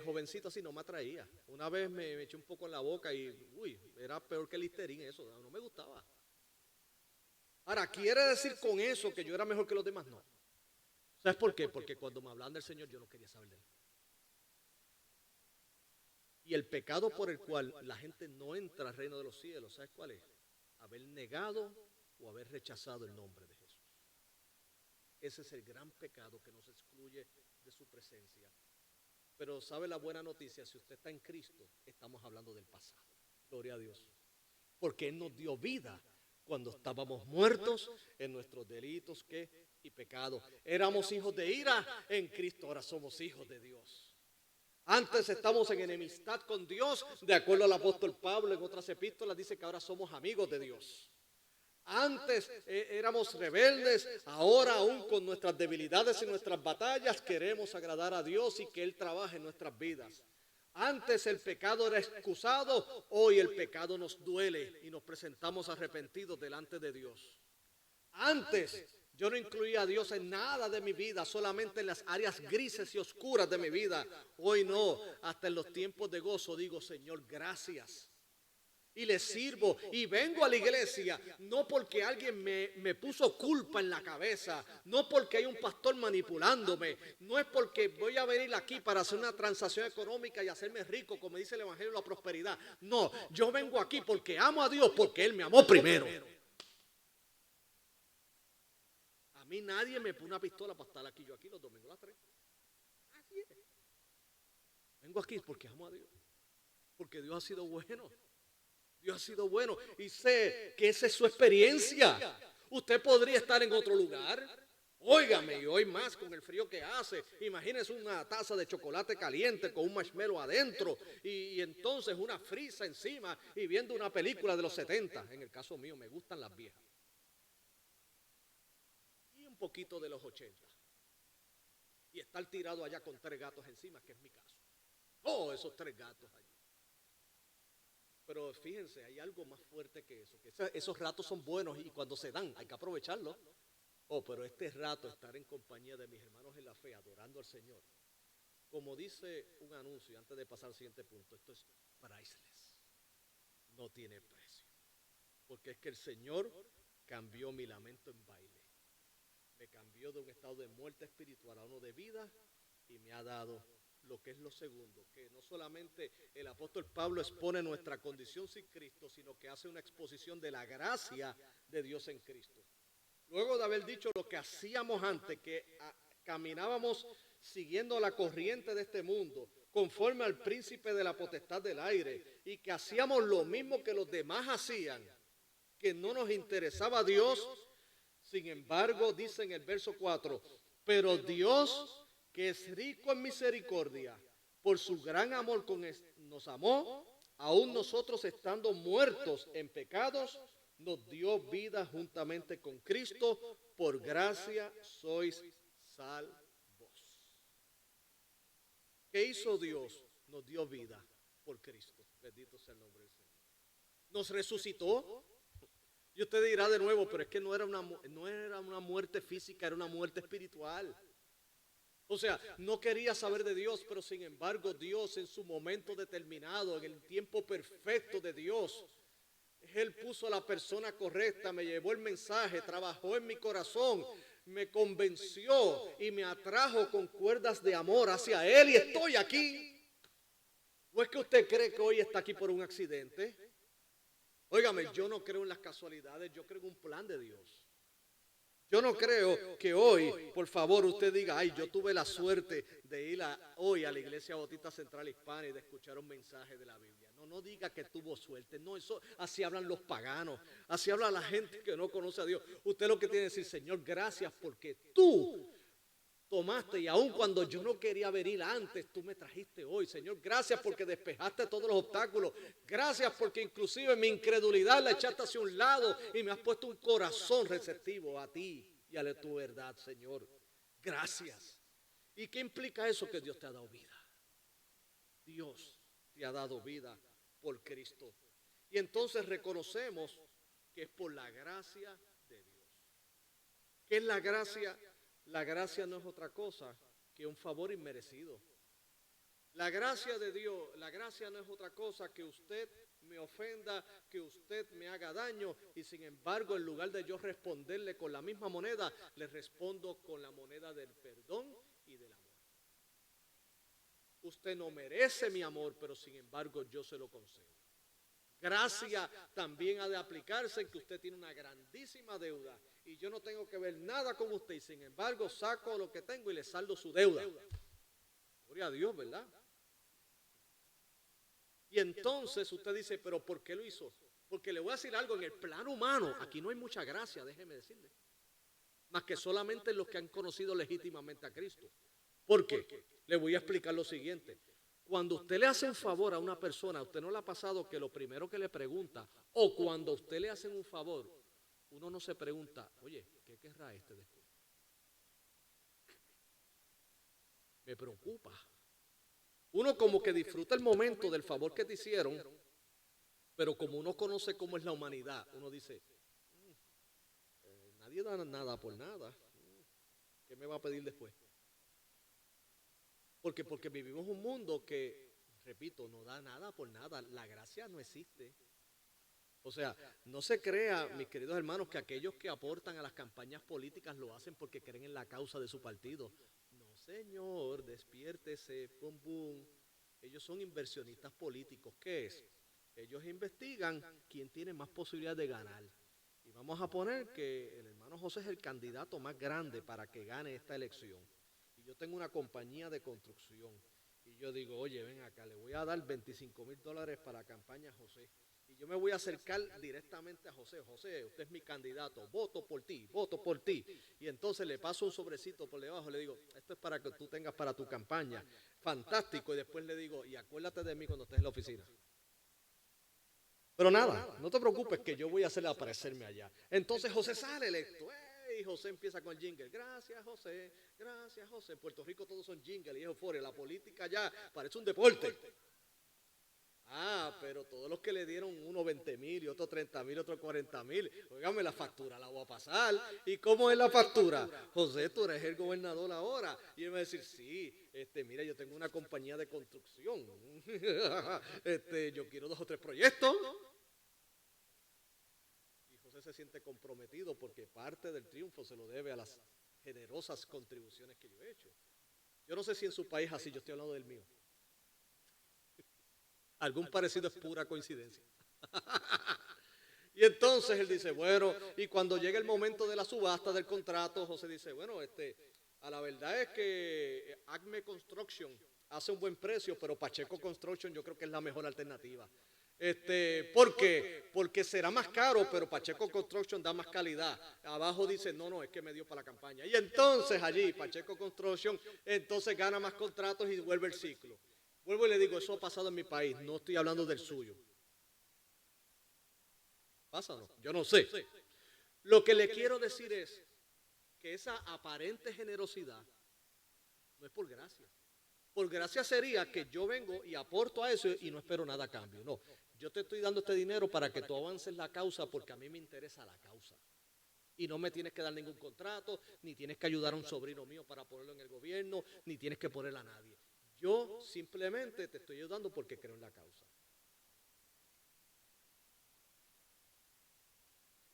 jovencito así, no me atraía. Una vez me eché un poco en la boca y, era peor que el Listerine eso, no me gustaba. Ahora, ¿quiere decir con eso que yo era mejor que los demás? No. ¿Sabes por qué? Porque cuando me hablaban del Señor yo no quería saber de Él. Y el pecado por el cual la gente no entra al reino de los cielos, ¿sabes cuál es? Haber negado o haber rechazado el nombre de Jesús. Ese es el gran pecado que nos excluye de su presencia. Pero ¿sabe la buena noticia? Si usted está en Cristo, estamos hablando del pasado. Gloria a Dios. Porque Él nos dio vida cuando estábamos muertos en nuestros delitos y pecados. Éramos hijos de ira, en Cristo ahora somos hijos de Dios. Antes estamos en enemistad con Dios, de acuerdo al apóstol Pablo en otras epístolas dice que ahora somos amigos de Dios. Antes éramos rebeldes, ahora aún con nuestras debilidades y nuestras batallas queremos agradar a Dios y que Él trabaje en nuestras vidas. Antes el pecado era excusado, hoy el pecado nos duele y nos presentamos arrepentidos delante de Dios. Antes yo no incluía a Dios en nada de mi vida, solamente en las áreas grises y oscuras de mi vida. Hoy no, hasta en los tiempos de gozo digo, Señor, gracias. Y le sirvo y vengo a la iglesia no porque alguien me puso culpa en la cabeza, no porque hay un pastor manipulándome, no es porque voy a venir aquí para hacer una transacción económica y hacerme rico como dice el evangelio de la prosperidad. No, yo vengo aquí porque amo a Dios, porque Él me amó primero. A mí nadie me pone una pistola para estar aquí, yo aquí los domingos a las 3. Vengo aquí porque amo a Dios, porque Dios ha sido bueno. Dios ha sido bueno y sé que esa es su experiencia. Usted podría estar en otro lugar. Óigame, y hoy más con el frío que hace. Imagínese una taza de chocolate caliente con un marshmallow adentro y entonces una frisa encima y viendo una película de los 70. En el caso mío me gustan las viejas. Y un poquito de los 80. Y estar tirado allá con 3 gatos encima, que es mi caso. Oh, esos 3 gatos allí. Pero fíjense, hay algo más fuerte que eso, que esos ratos son buenos y cuando se dan hay que aprovecharlos. Pero este rato, estar en compañía de mis hermanos en la fe, adorando al Señor, como dice un anuncio, antes de pasar al siguiente punto, esto es priceless, no tiene precio. Porque es que el Señor cambió mi lamento en baile, me cambió de un estado de muerte espiritual a uno de vida y me ha dado lo que es lo segundo, que no solamente el apóstol Pablo expone nuestra condición sin Cristo, sino que hace una exposición de la gracia de Dios en Cristo. Luego de haber dicho lo que hacíamos antes, que caminábamos siguiendo la corriente de este mundo, conforme al príncipe de la potestad del aire, y que hacíamos lo mismo que los demás hacían, que no nos interesaba a Dios, sin embargo, dice en el verso 4, pero Dios, que es rico en misericordia, por su gran amor nos amó, aún nosotros estando muertos en pecados, nos dio vida juntamente con Cristo, por gracia sois salvos. ¿Qué hizo Dios? Nos dio vida por Cristo. Bendito sea el nombre del Señor. Nos resucitó. Y usted dirá de nuevo, pero es que no era una muerte física, era una muerte espiritual. O sea, no quería saber de Dios, pero sin embargo Dios en su momento determinado, en el tiempo perfecto de Dios, Él puso a la persona correcta, me llevó el mensaje, trabajó en mi corazón, me convenció y me atrajo con cuerdas de amor hacia Él y estoy aquí. ¿O es que usted cree que hoy está aquí por un accidente? Óigame, yo no creo en las casualidades, yo creo en un plan de Dios. Yo no creo que hoy, por favor, usted diga, ay, yo tuve la suerte de ir hoy a la Iglesia Bautista Central Hispana y de escuchar un mensaje de la Biblia. No diga que tuvo suerte. No, eso así hablan los paganos, así habla la gente que no conoce a Dios. Usted lo que tiene que decir, Señor, gracias porque tú tomaste y aun cuando yo no quería venir antes, tú me trajiste hoy. Señor, gracias porque despejaste todos los obstáculos. Gracias porque inclusive mi incredulidad la echaste hacia un lado y me has puesto un corazón receptivo a ti y a tu verdad, Señor. Gracias. ¿Y qué implica eso? Que Dios te ha dado vida. Dios te ha dado vida por Cristo. Y entonces reconocemos que es por la gracia de Dios. ¿Qué es la gracia? La gracia no es otra cosa que un favor inmerecido. La gracia de Dios, la gracia no es otra cosa que usted me ofenda, que usted me haga daño y sin embargo en lugar de yo responderle con la misma moneda, le respondo con la moneda del perdón y del amor. Usted no merece mi amor, pero sin embargo yo se lo concedo. Gracia también ha de aplicarse en que usted tiene una grandísima deuda y yo no tengo que ver nada con usted y sin embargo saco lo que tengo y le saldo su deuda. Gloria a Dios, ¿verdad? Y entonces usted dice, pero ¿por qué lo hizo? Porque le voy a decir algo, en el plano humano, aquí no hay mucha gracia, déjeme decirle, más que solamente los que han conocido legítimamente a Cristo. ¿Por qué? Le voy a explicar lo siguiente. Cuando usted le hace un favor a una persona, a usted no le ha pasado que lo primero que le pregunta, o cuando a usted le hacen un favor, uno no se pregunta, oye, ¿qué querrá este después? Me preocupa. Uno como que disfruta el momento del favor que te hicieron, pero como uno conoce cómo es la humanidad, uno dice, nadie da nada por nada. ¿Qué me va a pedir después? Porque vivimos un mundo que, repito, no da nada por nada. La gracia no existe. O sea, no se crea, mis queridos hermanos, que aquellos que aportan a las campañas políticas lo hacen porque creen en la causa de su partido. No, señor, despiértese, pum, pum. Ellos son inversionistas políticos. ¿Qué es? Ellos investigan quién tiene más posibilidad de ganar. Y vamos a poner que el hermano José es el candidato más grande para que gane esta elección. Y yo tengo una compañía de construcción. Y yo digo, oye, ven acá, le voy a dar $25,000 para la campaña a José. Y yo me voy a acercar directamente a José. José, usted es mi candidato, voto por ti, voto por ti. Y entonces le paso un sobrecito por debajo, le digo, esto es para que tú tengas para tu campaña. Fantástico. Y después le digo, y acuérdate de mí cuando estés en la oficina. Pero nada, no te preocupes que yo voy a hacerle aparecerme allá. Entonces José sale electo. Y José empieza con el jingle. Gracias, José. Gracias, José. En Puerto Rico todos son jingles y euforia. La política ya parece un deporte. Pero todos los que le dieron uno 20,000 y otro 30,000, otro 40,000, óigame, la factura la voy a pasar. ¿Y cómo es la factura? José, tú eres el gobernador ahora. Y él va a decir, sí, mira, yo tengo una compañía de construcción. Yo quiero 2 o 3 proyectos. Y José se siente comprometido porque parte del triunfo se lo debe a las generosas contribuciones que yo he hecho. Yo no sé si en su país así, yo estoy hablando del mío. Algún parecido es pura coincidencia. Y entonces él dice, bueno, y cuando llega el momento de la subasta del contrato, José dice, bueno, a la verdad es que Acme Construction hace un buen precio, pero Pacheco Construction yo creo que es la mejor alternativa. ¿Por qué? Porque será más caro, pero Pacheco Construction da más calidad. Abajo dice, no, es que me dio para la campaña. Y entonces allí, Pacheco Construction, entonces gana más contratos y vuelve el ciclo. Vuelvo y le digo, eso ha pasado en mi país, no estoy hablando del suyo. ¿Pasa o no? Yo no sé. Lo que le quiero decir es que esa aparente generosidad no es por gracia. Por gracia sería que yo vengo y aporto a eso y no espero nada a cambio. No, yo te estoy dando este dinero para que tú avances la causa porque a mí me interesa la causa. Y no me tienes que dar ningún contrato, ni tienes que ayudar a un sobrino mío para ponerlo en el gobierno, ni tienes que poner a nadie. Yo simplemente te estoy ayudando porque creo en la causa.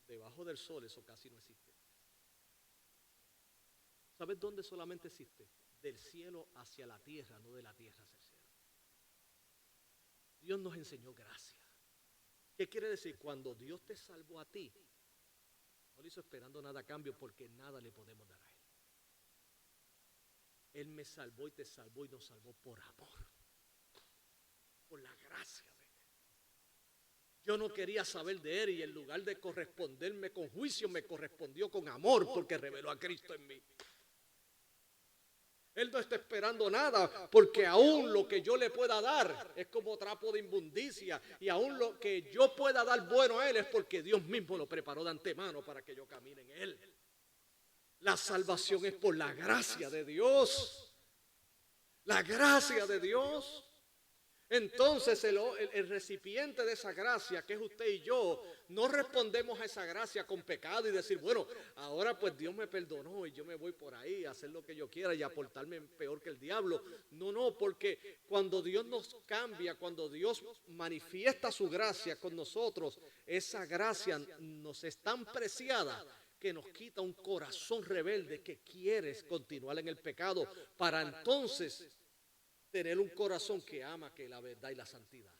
Debajo del sol eso casi no existe. ¿Sabes dónde solamente existe? Del cielo hacia la tierra, no de la tierra hacia el cielo. Dios nos enseñó gracia. ¿Qué quiere decir? Cuando Dios te salvó a ti, no lo hizo esperando nada a cambio porque nada le podemos dar a Él. Él me salvó y te salvó y nos salvó por amor, por la gracia de Él. Yo no quería saber de Él y en lugar de corresponderme con juicio, me correspondió con amor porque reveló a Cristo en mí. Él no está esperando nada, porque aún lo que yo le pueda dar es como trapo de inmundicia, y aún lo que yo pueda dar bueno a Él es porque Dios mismo lo preparó de antemano para que yo camine en Él. La salvación es por la gracia de Dios. La gracia de Dios. Entonces el recipiente de esa gracia, que es usted y yo, no respondemos a esa gracia con pecado y decir, bueno, ahora pues Dios me perdonó y yo me voy por ahí a hacer lo que yo quiera y a portarme peor que el diablo. No, porque cuando Dios nos cambia, cuando Dios manifiesta su gracia con nosotros, esa gracia nos es tan preciada que nos quita un corazón rebelde que quiere continuar en el pecado para entonces tener un corazón que ama que la verdad y la santidad.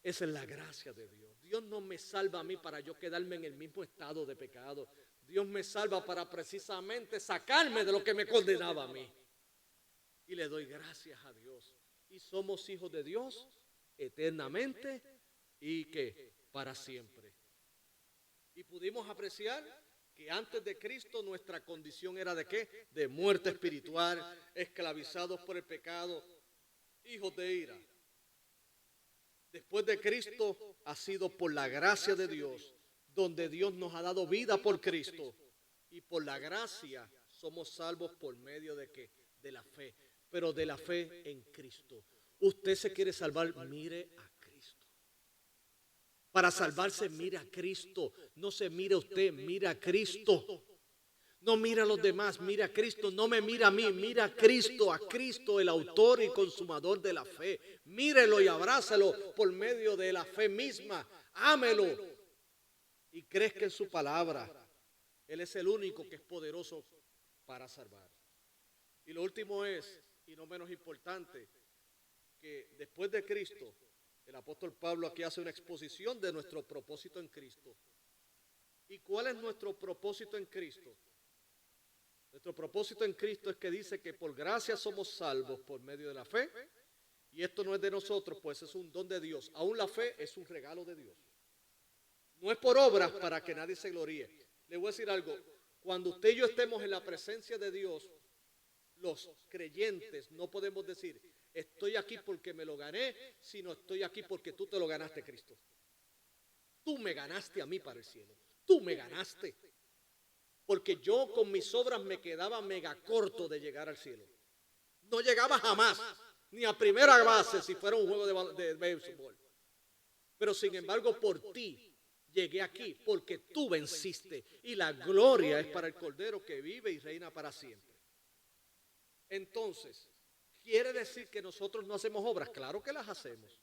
Esa es la gracia de Dios. Dios no me salva a mí para yo quedarme en el mismo estado de pecado. Dios me salva para precisamente sacarme de lo que me condenaba a mí. Y le doy gracias a Dios. Y somos hijos de Dios eternamente y que para siempre. Y pudimos apreciar que antes de Cristo nuestra condición era ¿de qué? De muerte espiritual, esclavizados por el pecado, hijos de ira. Después de Cristo ha sido por la gracia de Dios, donde Dios nos ha dado vida por Cristo. Y por la gracia somos salvos por medio de ¿qué? De la fe, pero de la fe en Cristo. Usted se quiere salvar, mire a Cristo. Para salvarse, mire a Cristo. No se mire a usted, mire a Cristo. No mira a los demás, mira a Cristo. No me mira a mí, mira a Cristo, el autor y consumador de la fe. Mírelo y abrázalo por medio de la fe misma. Ámelo y crezca en su palabra. Él es el único que es poderoso para salvar. Y lo último es, y no menos importante, que después de Cristo, el apóstol Pablo aquí hace una exposición de nuestro propósito en Cristo. ¿Y cuál es nuestro propósito en Cristo? Nuestro propósito en Cristo es que dice que por gracia somos salvos por medio de la fe. Y esto no es de nosotros, pues es un don de Dios. Aún la fe es un regalo de Dios. No es por obras para que nadie se gloríe. Le voy a decir algo. Cuando usted y yo estemos en la presencia de Dios, los creyentes no podemos decir, estoy aquí porque me lo gané, sino estoy aquí porque tú te lo ganaste, Cristo. Tú me ganaste a mí para el cielo. Tú me ganaste. Porque yo con mis obras me quedaba mega corto de llegar al cielo. No llegaba jamás, ni a primera base si fuera un juego de béisbol. Pero sin embargo por ti llegué aquí, porque tú venciste. Y la gloria es para el Cordero que vive y reina para siempre. Entonces, ¿quiere decir que nosotros no hacemos obras? Claro que las hacemos.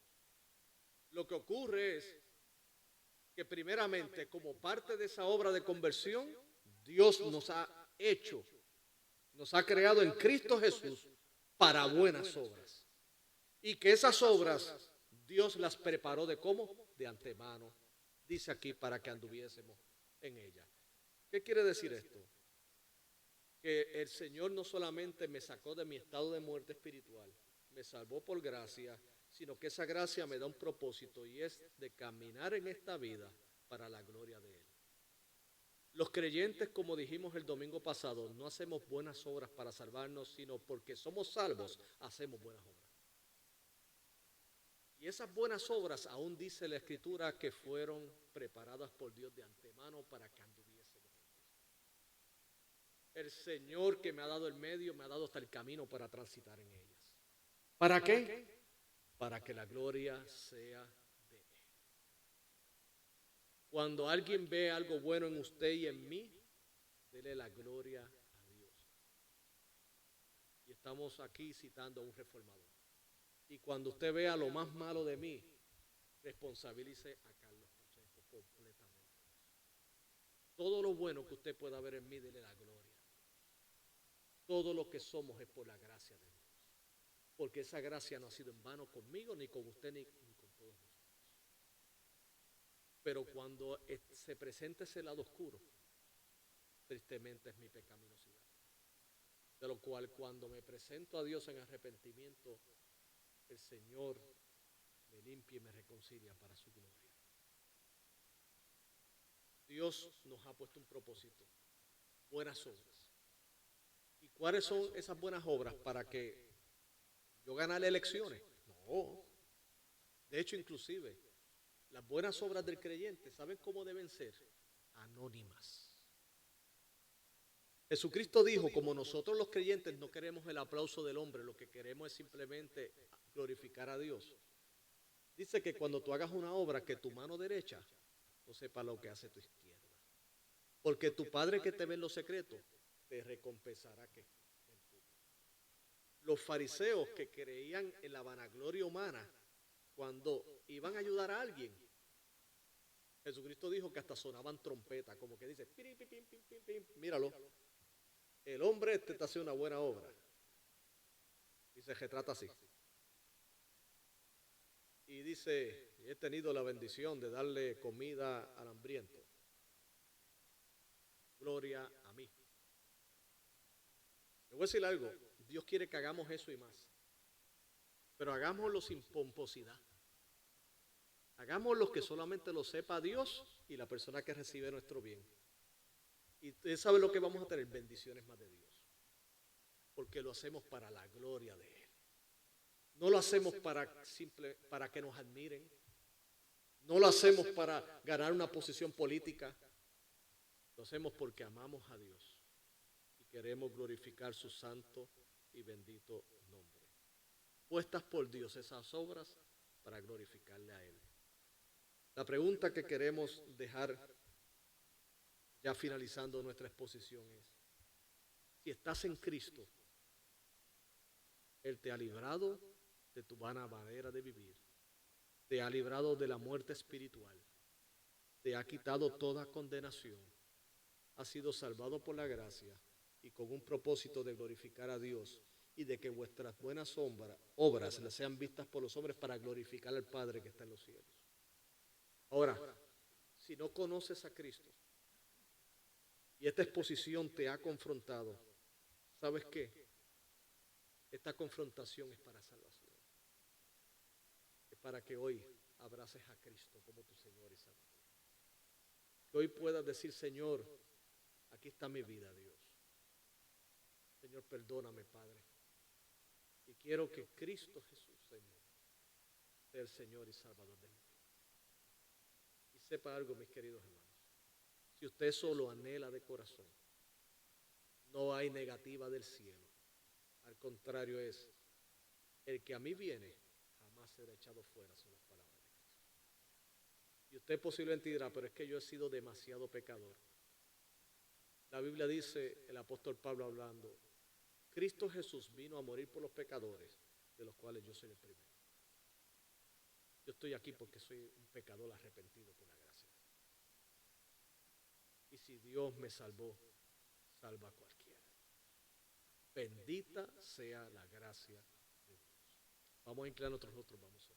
Lo que ocurre es que primeramente, como parte de esa obra de conversión, Dios nos ha hecho, nos ha creado en Cristo Jesús para buenas obras. Y que esas obras Dios las preparó de cómo? De antemano. Dice aquí para que anduviésemos en ella. ¿Qué quiere decir esto? Que el Señor no solamente me sacó de mi estado de muerte espiritual, me salvó por gracia, sino que esa gracia me da un propósito y es de caminar en esta vida para la gloria de Él. Los creyentes, como dijimos el domingo pasado, no hacemos buenas obras para salvarnos, sino porque somos salvos, hacemos buenas obras. Y esas buenas obras, aún dice la Escritura, que fueron preparadas por Dios de antemano para que anduviésemos en Cristo. El Señor que me ha dado el medio, me ha dado hasta el camino para transitar en ellas. ¿Para qué? Para que la gloria sea de Él. Cuando alguien ve algo bueno en usted y en mí, dele la gloria a Dios. Y estamos aquí citando a un reformador. Y cuando usted vea lo más malo de mí, responsabilice a Carlos Pacheco completamente. Todo lo bueno que usted pueda ver en mí, dele la gloria a Dios. Todo lo que somos es por la gracia de Dios. Porque esa gracia no ha sido en vano conmigo, ni con usted, ni con todos nosotros. Pero cuando se presenta ese lado oscuro, tristemente es mi pecaminosidad. De lo cual cuando me presento a Dios en arrepentimiento, el Señor me limpia y me reconcilia para su gloria. Dios nos ha puesto un propósito, buenas obras. ¿Y ¿Cuáles son esas buenas obras para que yo ganara elecciones? No. De hecho, inclusive, las buenas obras del creyente, ¿saben cómo deben ser? Anónimas. Jesucristo dijo, como nosotros los creyentes no queremos el aplauso del hombre, lo que queremos es simplemente glorificar a Dios. Dice que cuando tú hagas una obra, que tu mano derecha no sepa lo que hace tu izquierda. Porque tu Padre que te ve en lo secreto, te recompensará que en público. Los fariseos que creían en la vanagloria humana, cuando iban a ayudar a alguien, Jesucristo dijo que hasta sonaban trompetas, como que dice, pim, pim, pim, pim, pim, míralo, el hombre este está haciendo una buena obra. Y se retrata así. Y dice, he tenido la bendición de darle comida al hambriento. Gloria a mí. Le voy a decir algo, Dios quiere que hagamos eso y más. Pero hagámoslo sin pomposidad. Hagámoslo que solamente lo sepa Dios y la persona que recibe nuestro bien. Y usted sabe lo que vamos a tener, bendiciones más de Dios. Porque lo hacemos para la gloria de Él. No lo hacemos para que nos admiren. No lo hacemos para ganar una posición política. Lo hacemos porque amamos a Dios y queremos glorificar su santo y bendito nombre. Puestas por Dios esas obras para glorificarle a Él. La pregunta que queremos dejar ya finalizando nuestra exposición es, si estás en Cristo, Él te ha librado de tu vana manera de vivir, te ha librado de la muerte espiritual, te ha quitado toda condenación, has sido salvado por la gracia y con un propósito de glorificar a Dios y de que vuestras buenas obras les sean vistas por los hombres para glorificar al Padre que está en los cielos. Ahora, si no conoces a Cristo y esta exposición te ha confrontado, ¿sabes qué? Esta confrontación es para salvación. Es para que hoy abraces a Cristo como tu Señor y Salvador. Que hoy puedas decir, Señor, aquí está mi vida, Dios. Señor, perdóname, Padre. Y quiero que Cristo Jesús, Señor, sea el Señor y Salvador de mi vida. Y sepa algo, mis queridos hermanos. Si usted solo anhela de corazón, no hay negativa del cielo. Al contrario es, el que a mí viene, jamás será echado fuera, son las palabras de Cristo. Y usted posiblemente dirá, pero es que yo he sido demasiado pecador. La Biblia dice, el apóstol Pablo hablando, Cristo Jesús vino a morir por los pecadores, de los cuales yo soy el primero. Yo estoy aquí porque soy un pecador arrepentido por la gracia de Dios. Y si Dios me salvó, salva a cualquiera. Bendita sea la gracia de Dios. Vamos a inclinar nuestros rostros, vamos a orar.